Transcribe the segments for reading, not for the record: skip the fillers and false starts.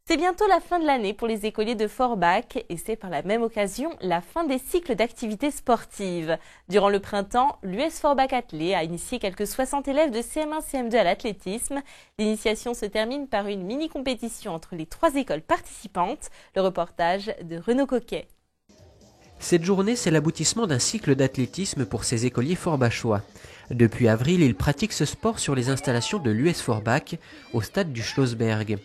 C'est bientôt la fin de l'année pour les écoliers de Forbach et c'est par la même occasion la fin des cycles d'activités sportives. Durant le printemps, l'US Forbach Athlé a initié quelques 60 élèves de CM1, CM2 à l'athlétisme. L'initiation se termine par une mini-compétition entre les 3 écoles participantes. Le reportage de Renaud Coquet. Cette journée, c'est l'aboutissement d'un cycle d'athlétisme pour ces écoliers forbachois. Depuis avril, ils pratiquent ce sport sur les installations de l'US Forbach au stade du Schlossberg.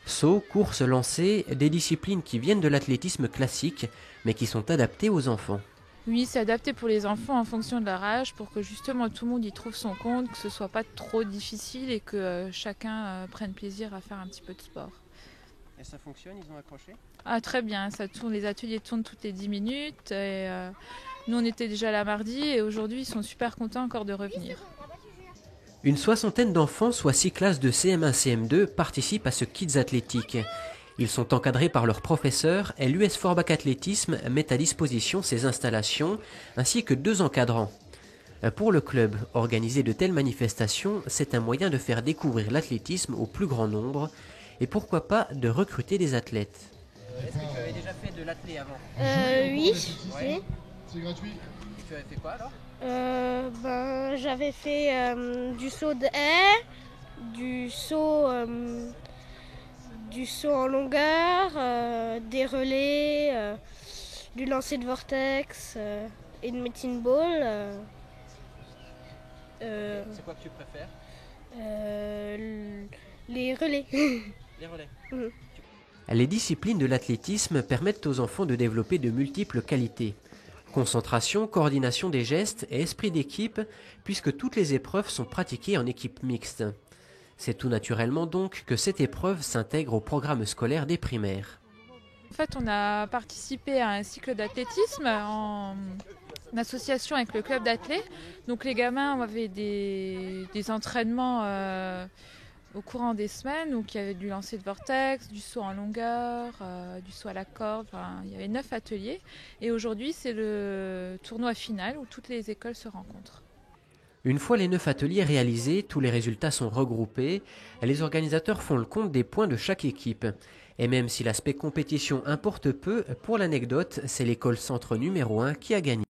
Saut, course, lancer, des disciplines qui viennent de l'athlétisme classique, mais qui sont adaptées aux enfants. Oui, c'est adapté pour les enfants en fonction de leur âge, pour que justement tout le monde y trouve son compte, que ce soit pas trop difficile et que chacun prenne plaisir à faire un petit peu de sport. Et ça fonctionne, ils ont accroché? Ah, très bien, ça tourne, les ateliers tournent toutes les 10 minutes. Et, nous, on était déjà là mardi et aujourd'hui, ils sont super contents encore de revenir. Une soixantaine d'enfants, soit 6 classes de CM1, CM2, participent à ce Kids Athlétique. Ils sont encadrés par leurs professeurs et l'US Forbach Athlétisme met à disposition ces installations ainsi que 2 encadrants. Pour le club, organiser de telles manifestations, c'est un moyen de faire découvrir l'athlétisme au plus grand nombre et pourquoi pas de recruter des athlètes. Est-ce que tu avais déjà fait de l'athlé avant? Oui. Ouais. C'est gratuit. Et tu avais fait quoi alors? J'avais fait du saut de haie, du saut en longueur, des relais, du lancer de vortex et de medicine ball. C'est quoi que tu préfères? Les relais. Les relais. Mhm. Les disciplines de l'athlétisme permettent aux enfants de développer de multiples qualités. Concentration, coordination des gestes et esprit d'équipe, puisque toutes les épreuves sont pratiquées en équipe mixte. C'est tout naturellement donc que cette épreuve s'intègre au programme scolaire des primaires. En fait, on a participé à un cycle d'athlétisme en association avec le club d'athlé. Donc les gamins avaient des entraînements au courant des semaines. Donc il y avait du lancer de vortex, du saut en longueur, du saut à la corde. Enfin, il y avait 9 ateliers. Et aujourd'hui, c'est le tournoi final où toutes les écoles se rencontrent. Une fois les 9 ateliers réalisés, tous les résultats sont regroupés. Les organisateurs font le compte des points de chaque équipe. Et même si l'aspect compétition importe peu, pour l'anecdote, c'est l'école centre numéro 1 qui a gagné.